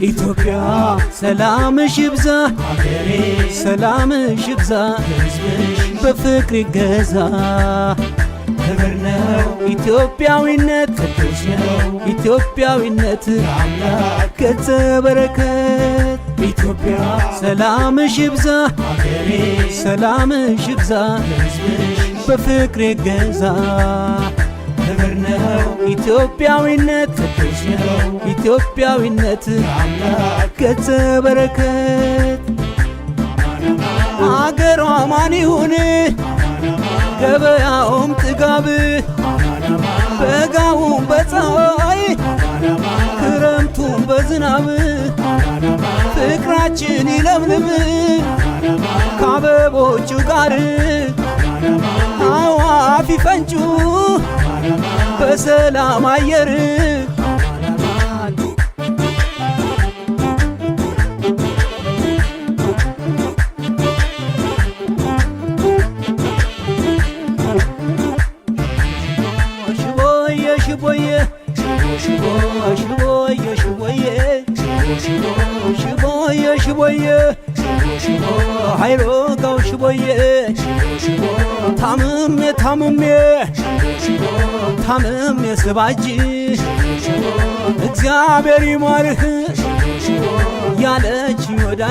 ኢትዮጵያ ሰላምሽ ይብዛ ሀገሬ ሰላምሽ ይብዛ ሕዝብሽ በፍቅር ይገዛ ክብር ነው ኢትዮጵያዊነት ቅዱስ ነው ኢትዮጵያዊነት አምላክ ገጸ በረከት ኢትዮጵያ ሰላምሽ ይብዛ ሀገሬ ሰላምሽ ይብዛ ሕዝብሽ በፍቅር ይገዛ ክብር ነው ኢትዮጵያዊነት ቅዱስ ነው ኢትዮጵያዊነት አምላክ ገጸ በረከት አገሯ አማን ይሁን ገበያውም ጥጋብ በጋውም በፀሐይ ክረምቱም በዝናብ ፍቅራችን ይለምልም ከአበቦቹ ጋር አዋፍ ይፈንጩ በሰላም አየር ሽቦዬ ሽቦዬ ሽቦዬ ሽቦዬ ሽቦዬ ሀይሎጋው ሽቦዬ ታምሜ ታምሜ ታምሜ ስባጅ እግዚአብሔር ይማርህ ያለች ወዳ